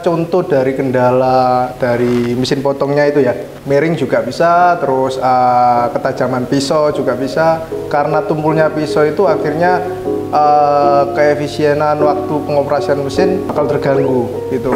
Contoh dari kendala dari mesin potongnya itu ya, miring juga bisa, terus ketajaman pisau juga bisa. Karena tumpulnya pisau itu akhirnya keefisienan waktu pengoperasian mesin bakal terganggu gitu.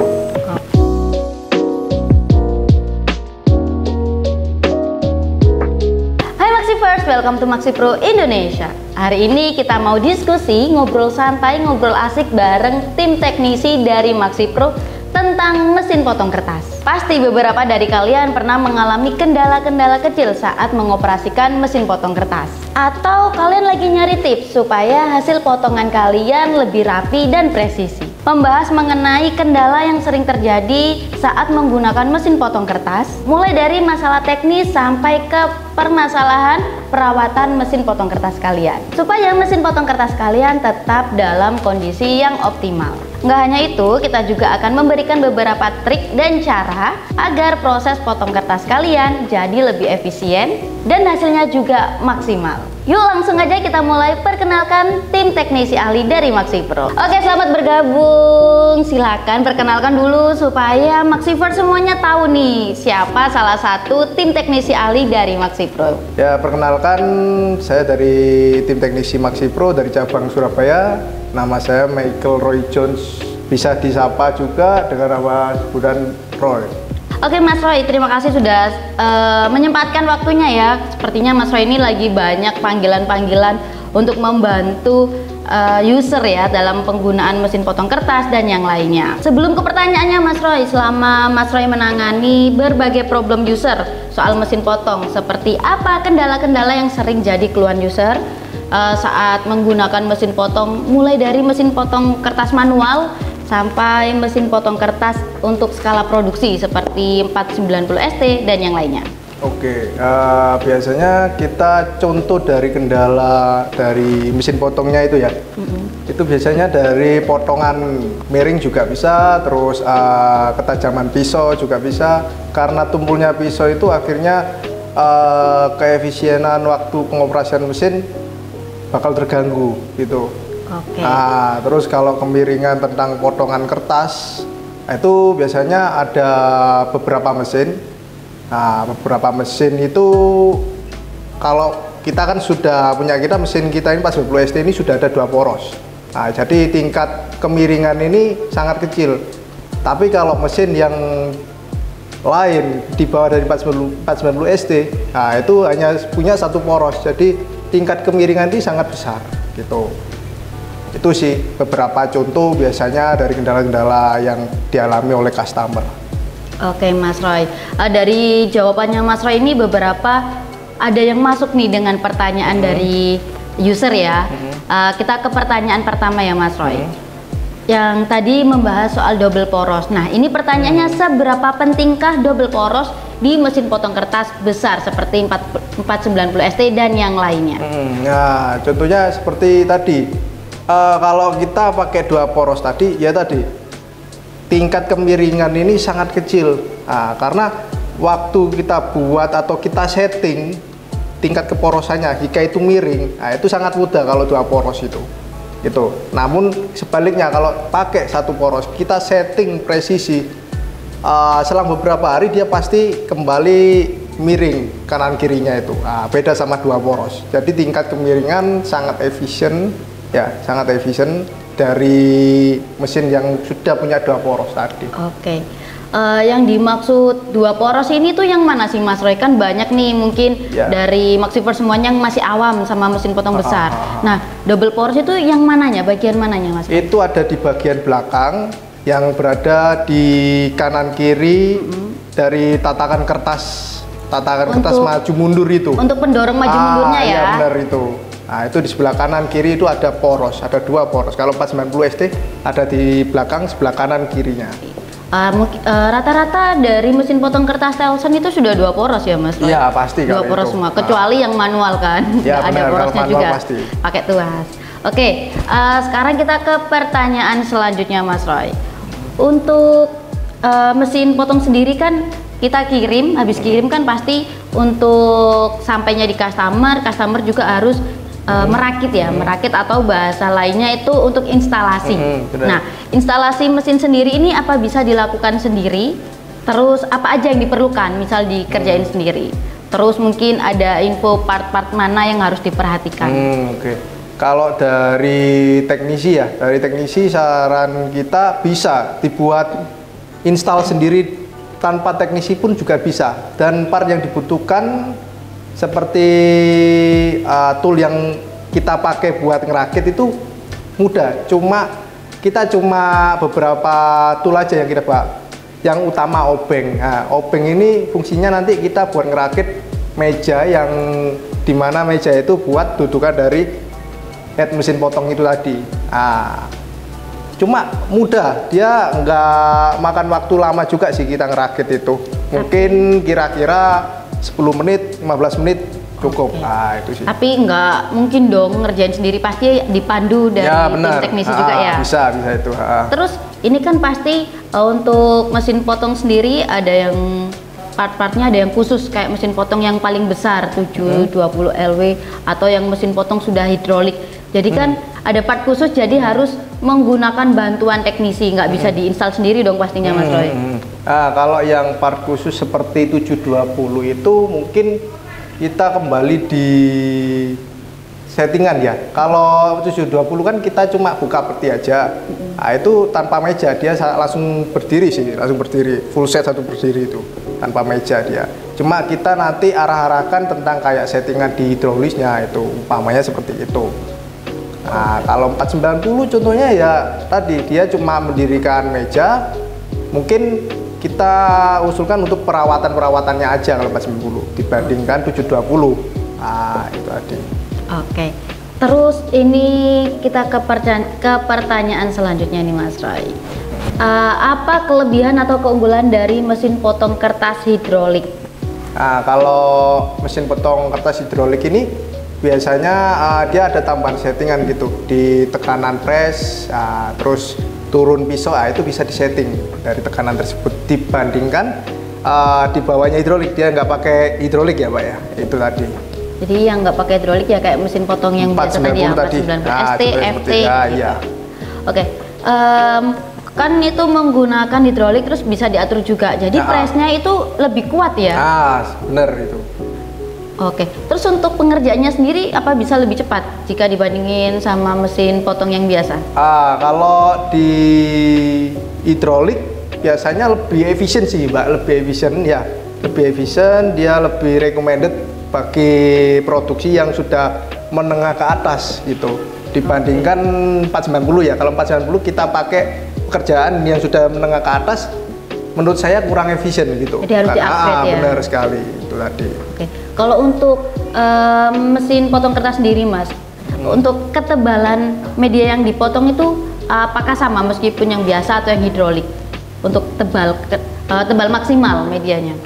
Hai Maxifers, welcome to Maxipro Indonesia. Hari ini kita mau diskusi, ngobrol santai, ngobrol asik bareng tim teknisi dari Maxipro tentang mesin potong kertas. Pasti beberapa dari kalian pernah mengalami kendala-kendala kecil saat mengoperasikan mesin potong kertas. Atau kalian lagi nyari tips supaya hasil potongan kalian lebih rapi dan presisi. Membahas mengenai kendala yang sering terjadi saat menggunakan mesin potong kertas, mulai dari masalah teknis sampai ke permasalahan perawatan mesin potong kertas kalian, supaya mesin potong kertas kalian tetap dalam kondisi yang optimal. Nggak hanya itu, kita juga akan memberikan beberapa trik dan cara agar proses potong kertas kalian jadi lebih efisien dan hasilnya juga maksimal. Yuk langsung aja kita mulai perkenalkan tim teknisi ahli dari Maxipro. Oke, selamat bergabung. Silakan perkenalkan dulu supaya Maxifers semuanya tahu nih siapa salah satu tim teknisi ahli dari Maxipro. Ya, perkenalkan, saya dari tim teknisi Maxipro dari cabang Surabaya. Nama saya Michael Roy Jones, bisa disapa juga dengan nama sebutan Roy. Oke Mas Roy, terima kasih sudah menyempatkan waktunya ya. Sepertinya Mas Roy ini lagi banyak panggilan-panggilan untuk membantu user ya dalam penggunaan mesin potong kertas dan yang lainnya. Sebelum ke pertanyaannya Mas Roy, selama Mas Roy menangani berbagai problem user soal mesin potong, seperti apa kendala-kendala yang sering jadi keluhan user saat menggunakan mesin potong, mulai dari mesin potong kertas manual sampai mesin potong kertas untuk skala produksi seperti 490 ST dan yang lainnya. Oke, biasanya kita contoh dari kendala dari mesin potongnya itu ya, itu biasanya dari potongan miring juga bisa, terus ketajaman pisau juga bisa. Karena tumpulnya pisau itu akhirnya keefisienan waktu pengoperasian mesin bakal terganggu gitu. Oke. Nah, terus kalau kemiringan tentang potongan kertas, itu biasanya ada beberapa mesin. Nah, beberapa mesin itu kalau kita kan sudah punya mesin kita ini 490 ST ini sudah ada 2 poros. Nah, jadi tingkat kemiringan ini sangat kecil. Tapi kalau mesin yang lain di bawah dari 490 ST, nah itu hanya punya 1 poros. Jadi tingkat kemiringan ini sangat besar gitu. Itu sih beberapa contoh biasanya dari kendala-kendala yang dialami oleh customer. Oke Mas Roy, dari jawabannya Mas Roy ini beberapa ada yang masuk nih dengan pertanyaan dari user ya. Kita ke pertanyaan pertama ya Mas Roy. Yang tadi membahas soal double poros. Nah ini pertanyaannya, seberapa pentingkah double poros di mesin potong kertas besar seperti 490 ST dan yang lainnya? Nah contohnya seperti tadi. Kalau kita pakai 2 poros tadi, ya tadi tingkat kemiringan ini sangat kecil. Nah, karena waktu kita buat atau kita setting tingkat keporosannya, jika itu miring, nah itu sangat mudah kalau 2 poros itu. Gitu. Namun sebaliknya kalau pakai 1 poros, kita setting presisi, selang beberapa hari dia pasti kembali miring kanan kirinya itu. Nah, beda sama 2 poros. Jadi tingkat kemiringan sangat efisien. Ya, sangat efisien dari mesin yang sudah punya 2 poros tadi. Oke, yang dimaksud 2 poros ini tuh yang mana sih Mas Roy? Kan banyak nih mungkin dari Maxifers semuanya yang masih awam sama mesin potong besar. Nah, double poros itu yang mananya? Bagian mananya Mas Roy? Itu ada di bagian belakang yang berada di kanan kiri dari tatakan kertas maju mundur itu. Untuk pendorong maju mundurnya ya? Iya benar itu. Nah itu di sebelah kanan kiri itu ada poros, ada 2 poros. Kalau 490 ST ada di belakang sebelah kanan kirinya. Rata-rata dari mesin potong kertas Telson itu sudah 2 poros ya Mas Roy? Iya pasti. 2 poros semua, kecuali yang manual kan? Ya, ada porosnya juga, pasti. Pakai tuas. Oke, sekarang kita ke pertanyaan selanjutnya Mas Roy. Untuk mesin potong sendiri kan kita kirim, habis kirim kan pasti untuk sampainya di customer juga harus merakit ya, merakit atau bahasa lainnya itu untuk instalasi. Nah, instalasi mesin sendiri ini apa bisa dilakukan sendiri? Terus apa aja yang diperlukan misal dikerjain sendiri? Terus mungkin ada info part-part mana yang harus diperhatikan? Oke. Kalau dari teknisi ya, saran kita bisa dibuat install sendiri tanpa teknisi pun juga bisa. Dan part yang dibutuhkan seperti tool yang kita pakai buat ngerakit itu mudah. Kita cuma beberapa tool aja yang kita bawa. Yang utama obeng. Nah, obeng ini fungsinya nanti kita buat ngerakit meja yang dimana meja itu buat dudukan dari head mesin potong itu tadi. Nah, cuma mudah, dia nggak makan waktu lama juga sih kita ngerakit itu. Mungkin kira-kira 10 menit, 15 menit cukup. Okay. Nah, itu sih. Tapi nggak mungkin dong ngerjain sendiri, pasti dipandu dari tim teknisi juga ya? Bisa itu. Terus ini kan pasti untuk mesin potong sendiri ada yang part-partnya ada yang khusus kayak mesin potong yang paling besar 720 LW atau yang mesin potong sudah hidrolik. Jadi kan ada part khusus, jadi harus menggunakan bantuan teknisi, nggak bisa diinstal sendiri dong pastinya Mas Roy. Nah, kalau yang part khusus seperti 720 itu mungkin kita kembali di settingan ya. Kalau 720 kan kita cuma buka peti aja. Nah, itu tanpa meja, dia langsung berdiri sih, full set satu berdiri itu tanpa meja dia. Cuma kita nanti arah-arahkan tentang kayak settingan di hidrolisnya itu, umpamanya seperti itu. Nah, kalau 490 contohnya ya tadi dia cuma mendirikan meja, mungkin kita usulkan untuk perawatan-perawatannya aja kalau 490 dibandingkan 720. Nah, itu tadi. Oke. Terus ini kita ke pertanyaan selanjutnya nih Mas Roy. Apa kelebihan atau keunggulan dari mesin potong kertas hidrolik? Nah, kalau mesin potong kertas hidrolik ini biasanya dia ada tambahan settingan gitu di tekanan press, terus turun pisau, itu bisa disetting dari tekanan tersebut dibandingkan di bawahnya hidrolik. Dia nggak pakai hidrolik ya Pak ya, itu tadi. Jadi yang nggak pakai hidrolik ya kayak mesin potong yang biasa tadi ya, 490 ST, FT. Iya. Oke. Kan itu menggunakan hidrolik terus bisa diatur juga. Jadi pressnya itu lebih kuat ya? Bener itu. Oke. Terus untuk pengerjaannya sendiri apa bisa lebih cepat jika dibandingin sama mesin potong yang biasa? Kalau di hidrolik biasanya lebih efisien sih Mbak, lebih efisien, dia lebih recommended bagi produksi yang sudah menengah ke atas gitu dibandingkan 490 ya. Kalau 490 kita pakai pekerjaan yang sudah menengah ke atas, menurut saya kurang efisien gitu. Jadi harus di-upgrade ya. Benar sekali itu tadi. Oke. Kalau untuk mesin potong kertas sendiri Mas, untuk ketebalan media yang dipotong itu apakah sama meskipun yang biasa atau yang hidrolik? Untuk tebal maksimal medianya?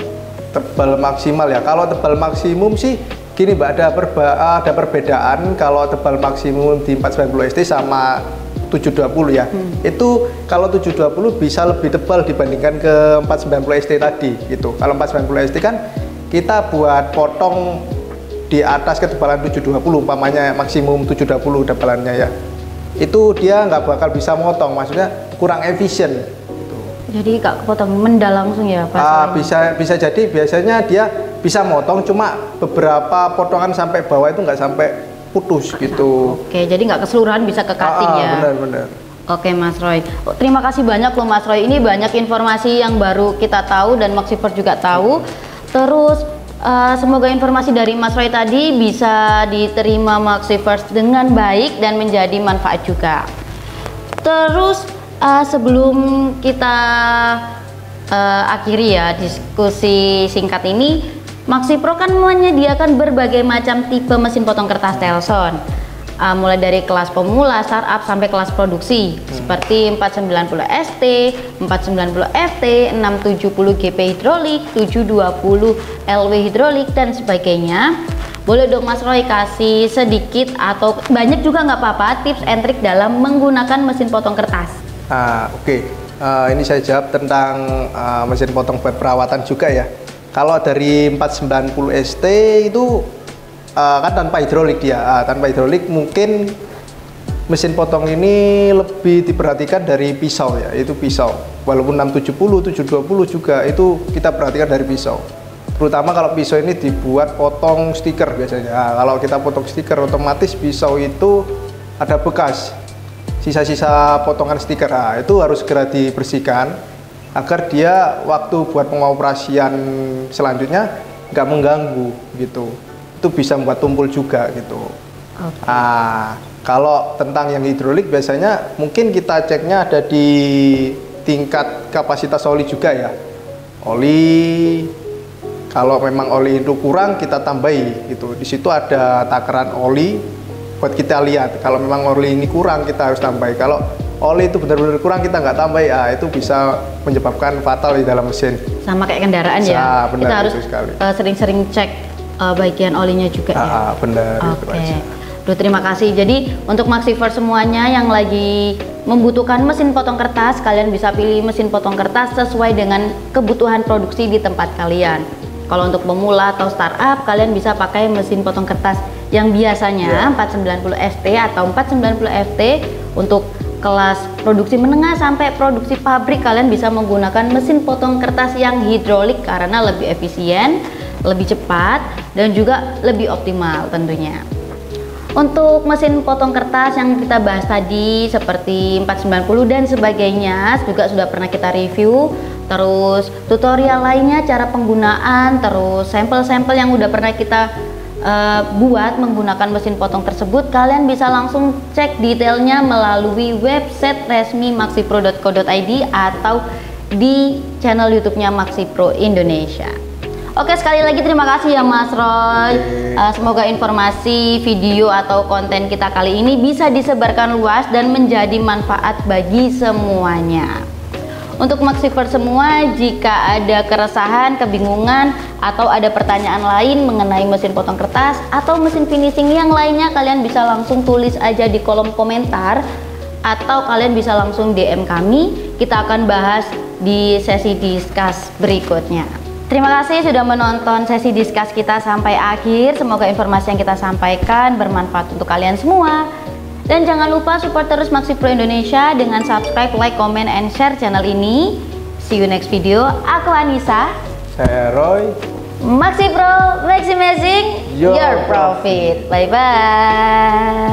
Tebal maksimal ya. Kalau tebal maksimum sih gini Mbak, ada perbedaan kalau tebal maksimum di 490 ST sama 720 ya. Itu kalau 720 bisa lebih tebal dibandingkan ke 490 ST tadi gitu. Kalau 490 ST kan kita buat potong di atas ketebalan 720, umpamanya maksimum 720 tebalannya ya. Itu dia nggak bakal bisa motong, maksudnya kurang efisien. Jadi gak kepotong mendalam langsung ya Pak? Bisa jadi biasanya dia bisa motong, cuma beberapa potongan sampai bawah itu nggak sampai putus gitu. Oke, jadi nggak keseluruhan bisa ke cutting ya? Benar. Oke Mas Roy, terima kasih banyak loh Mas Roy. Ini banyak informasi yang baru kita tahu dan Maxipers juga tahu. Terus semoga informasi dari Mas Roy tadi bisa diterima Maxipers dengan baik dan menjadi manfaat juga. Terus sebelum kita akhiri ya diskusi singkat ini, Maxipro kan menyediakan berbagai macam tipe mesin potong kertas Telson, mulai dari kelas pemula, startup sampai kelas produksi seperti 490 ST, 490 FT, 670 GP hidrolik, 720 LW hidrolik dan sebagainya. Boleh dong Mas Roy kasih sedikit atau banyak juga nggak apa-apa tips and trik dalam menggunakan mesin potong kertas? Oke. Ini saya jawab tentang mesin potong buat perawatan juga ya. Kalau dari 490 ST itu kan tanpa hidrolik dia. Tanpa hidrolik mungkin mesin potong ini lebih diperhatikan dari pisau ya, itu pisau. Walaupun 670, 720 juga itu kita perhatikan dari pisau. Terutama kalau pisau ini dibuat potong stiker biasanya. Nah, kalau kita potong stiker otomatis pisau itu ada bekas, sisa-sisa potongan stiker. Nah, itu harus segera dibersihkan agar dia waktu buat pengoperasian selanjutnya nggak mengganggu gitu. Itu bisa membuat tumpul juga gitu. Okay. Nah, kalau tentang yang hidrolik biasanya mungkin kita ceknya ada di tingkat kapasitas oli juga ya. Oli, kalau memang oli itu kurang kita tambahi gitu. Di situ ada takaran oli buat kita lihat. Kalau memang oli ini kurang kita harus tambahi. Kalau oli itu benar-benar kurang kita nggak tambahi, itu bisa menyebabkan fatal di dalam mesin. Sama kayak kendaraan ya. Benar, kita harus sering-sering cek bagian olinya juga ya. Benar. Oke. Duh, terima kasih. Jadi untuk Maxiver semuanya yang lagi membutuhkan mesin potong kertas, kalian bisa pilih mesin potong kertas sesuai dengan kebutuhan produksi di tempat kalian. Kalau untuk pemula atau startup, kalian bisa pakai mesin potong kertas yang biasanya 490 FT atau 490 FT. Untuk kelas produksi menengah sampai produksi pabrik, kalian bisa menggunakan mesin potong kertas yang hidrolik karena lebih efisien, lebih cepat, dan juga lebih optimal tentunya. Untuk mesin potong kertas yang kita bahas tadi seperti 490 dan sebagainya juga sudah pernah kita review. Terus tutorial lainnya, cara penggunaan, terus sampel-sampel yang udah pernah kita buat menggunakan mesin potong tersebut, kalian bisa langsung cek detailnya melalui website resmi maxipro.co.id atau di channel YouTube-nya Maxipro Indonesia. Oke, sekali lagi terima kasih ya Mas Roy. Semoga informasi, video atau konten kita kali ini bisa disebarkan luas dan menjadi manfaat bagi semuanya. Untuk Maxiver semua, jika ada keresahan, kebingungan, atau ada pertanyaan lain mengenai mesin potong kertas atau mesin finishing yang lainnya, kalian bisa langsung tulis aja di kolom komentar atau kalian bisa langsung DM kami. Kita akan bahas di sesi discuss berikutnya. Terima kasih sudah menonton sesi discuss kita sampai akhir. Semoga informasi yang kita sampaikan bermanfaat untuk kalian semua. Dan jangan lupa support terus Maxipro Indonesia dengan subscribe, like, comment, and share channel ini. See you next video. Aku Anissa. Saya Roy. Maxipro, maximizing your profit. Bye-bye.